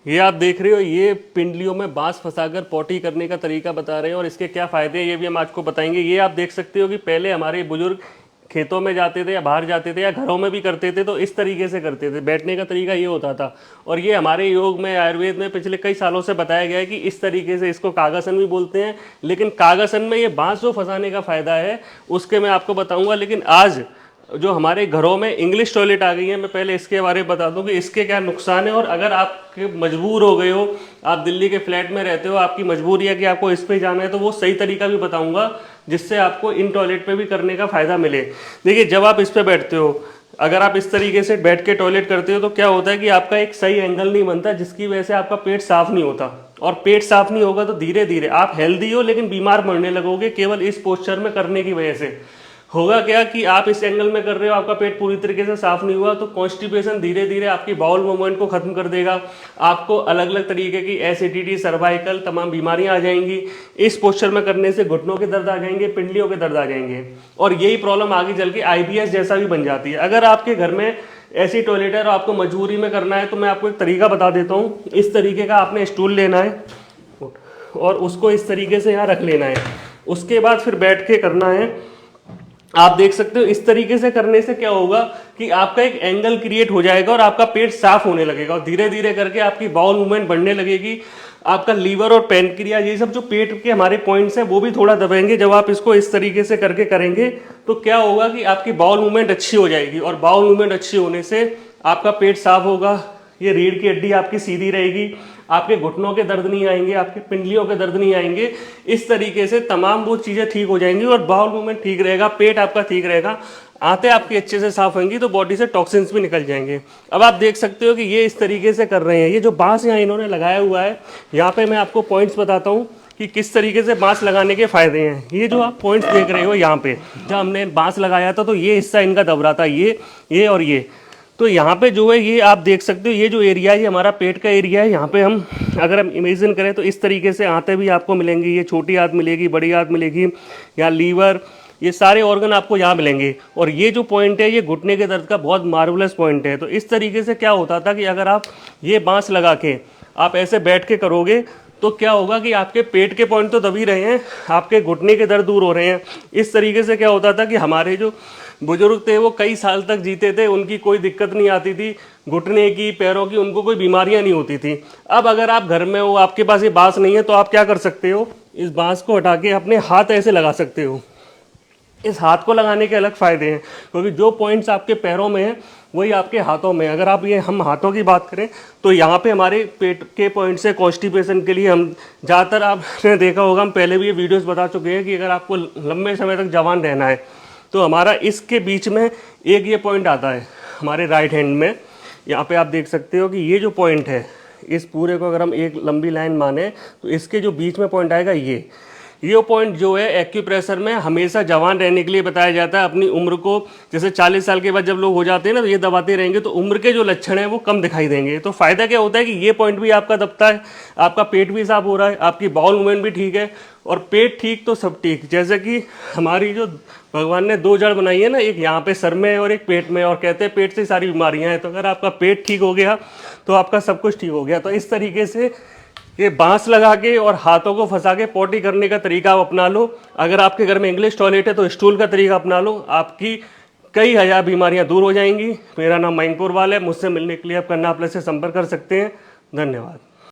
ये आप देख रहे हो, ये पिंडलियों में बांस फंसाकर पॉटी करने का तरीका बता रहे हैं और इसके क्या फ़ायदे हैं ये भी हम आपको बताएंगे। ये आप देख सकते हो कि पहले हमारे बुजुर्ग खेतों में जाते थे या बाहर जाते थे या घरों में भी करते थे तो इस तरीके से करते थे, बैठने का तरीका ये होता था। और ये हमारे योग में, आयुर्वेद में पिछले कई सालों से बताया गया है कि इस तरीके से, इसको कागासन भी बोलते हैं। लेकिन कागासन में ये बांस जो फंसाने का फ़ायदा है उसके मैं आपको बताऊंगा। लेकिन आज जो हमारे घरों में इंग्लिश टॉयलेट आ गई है, मैं पहले इसके बारे में बता दूं कि इसके क्या नुकसान है। और अगर आपके मजबूर हो गए हो, आप दिल्ली के फ्लैट में रहते हो, आपकी मजबूरी है कि आपको इस पे जाना है, तो वो सही तरीका भी बताऊंगा जिससे आपको इन टॉयलेट पे भी करने का फ़ायदा मिले। देखिए, जब आप इस पे बैठते हो, अगर आप इस तरीके से बैठ के टॉयलेट करते हो तो क्या होता है कि आपका एक सही एंगल नहीं बनता, जिसकी वजह से आपका पेट साफ नहीं होता। और पेट साफ नहीं होगा तो धीरे धीरे आप हेल्दी हो लेकिन बीमार पड़ने लगोगे, केवल इस पोस्चर में करने की वजह से। होगा क्या कि आप इस एंगल में कर रहे हो, आपका पेट पूरी तरीके से साफ नहीं हुआ, तो कॉन्स्टिपेशन धीरे धीरे आपकी बाउल मूवमेंट को खत्म कर देगा। आपको अलग अलग तरीके की एसिडिटी, सर्वाइकल, तमाम बीमारियां आ जाएंगी। इस पोस्चर में करने से घुटनों के दर्द आ जाएंगे, पिंडलियों के दर्द आ जाएंगे और यही प्रॉब्लम आगे चल के IBS जैसा भी बन जाती है। अगर आपके घर में ऐसी टॉयलेट है और आपको मजबूरी में करना है तो मैं आपको एक तरीका बता देता हूँ। इस तरीके का आपने स्टूल लेना है और उसको इस तरीके से यहाँ रख लेना है। उसके बाद फिर बैठ के करना है। आप देख सकते हो इस तरीके से करने से क्या होगा कि आपका एक एंगल क्रिएट हो जाएगा और आपका पेट साफ होने लगेगा और धीरे धीरे करके आपकी बाउल मूवमेंट बढ़ने लगेगी। आपका लीवर और पैनक्रिया, ये सब जो पेट के हमारे पॉइंट्स हैं वो भी थोड़ा दबेंगे। जब आप इसको इस तरीके से करके करेंगे तो क्या होगा कि आपकी बाउल मूवमेंट अच्छी हो जाएगी और बाउल मूवमेंट अच्छी होने से आपका पेट साफ होगा। ये रीढ़ की हड्डी आपकी सीधी रहेगी, आपके घुटनों के दर्द नहीं आएंगे, आपके पिंडलियों के दर्द नहीं आएंगे। इस तरीके से तमाम वो चीज़ें ठीक हो जाएंगी और बाउल मूवमेंट ठीक रहेगा, पेट आपका ठीक रहेगा, आंतें आपकी अच्छे से साफ होंगी तो बॉडी से टॉक्सिन्स भी निकल जाएंगे। अब आप देख सकते हो कि ये इस तरीके से कर रहे हैं। ये जो बांस यहाँ इन्होंने लगाया हुआ है, यहाँ पे मैं आपको पॉइंट्स बताता हूँ कि किस तरीके से बांस लगाने के फायदे हैं। ये जो आप पॉइंट्स देख रहे हो यहाँ पे, जब हमने बांस लगाया था तो ये हिस्सा इनका दब रहा था, ये और ये। तो यहाँ पे जो है ये आप देख सकते हो, ये जो एरिया है ये हमारा पेट का एरिया है। यहाँ पे हम अगर हम इमेजिन करें तो इस तरीके से आंतें भी आपको मिलेंगी, ये छोटी आंत मिलेगी, बड़ी आंत मिलेगी, यहाँ लीवर, ये सारे ऑर्गन आपको यहाँ मिलेंगे। और ये जो पॉइंट है ये घुटने के दर्द का बहुत मार्वलस पॉइंट है। तो इस तरीके से क्या होता था कि अगर आप ये बांस लगा के आप ऐसे बैठ के करोगे तो क्या होगा कि आपके पेट के पॉइंट तो दब ही रहे हैं, आपके घुटने के दर्द दूर हो रहे हैं। इस तरीके से क्या होता था कि हमारे जो बुजुर्ग थे वो कई साल तक जीते थे, उनकी कोई दिक्कत नहीं आती थी, घुटने की, पैरों की, उनको कोई बीमारियां नहीं होती थी। अब अगर आप घर में हो, आपके पास ये बांस नहीं है तो आप क्या कर सकते हो, इस बांस को हटा के अपने हाथ ऐसे लगा सकते हो। इस हाथ को लगाने के अलग फ़ायदे हैं क्योंकि जो पॉइंट्स आपके पैरों में हैं वही आपके हाथों में। अगर आप ये हम हाथों की बात करें तो यहाँ पे हमारे पेट के पॉइंट्स है कॉन्स्टिपेशन के लिए। हम ज़्यादातर आपने देखा होगा, हम पहले भी ये वीडियोस बता चुके हैं कि अगर आपको लंबे समय तक जवान रहना है तो हमारा इसके बीच में एक ये पॉइंट आता है हमारे राइट हैंड में। यहाँ पे आप देख सकते हो कि ये जो पॉइंट है, इस पूरे को अगर हम एक लंबी लाइन माने तो इसके जो बीच में पॉइंट आएगा ये पॉइंट जो है एक्यूप्रेशर में हमेशा जवान रहने के लिए बताया जाता है। अपनी उम्र को जैसे 40 साल के बाद जब लोग हो जाते हैं ना तो ये दबाते रहेंगे तो उम्र के जो लक्षण हैं वो कम दिखाई देंगे। तो फायदा क्या होता है कि ये पॉइंट भी आपका दबता है, आपका पेट भी साफ हो रहा है, आपकी बाउल मूवमेंट भी ठीक है और पेट ठीक तो सब ठीक। जैसे कि हमारी जो भगवान ने दो जड़ बनाई है ना, एक यहाँ पे सर में और एक पेट में, और कहते हैं पेट से सारी बीमारियां हैं। तो अगर आपका पेट ठीक हो गया तो आपका सब कुछ ठीक हो गया। तो इस तरीके से ये बांस लगा के और हाथों को फंसा के पॉटी करने का तरीका आप अपना लो। अगर आपके घर में इंग्लिश टॉयलेट है तो स्टूल का तरीका अपना लो, आपकी कई हजार बीमारियां दूर हो जाएंगी। मेरा नाम मयंक पुरवाल है। मुझसे मिलने के लिए आप कन्ना प्लस से संपर्क कर सकते हैं। धन्यवाद।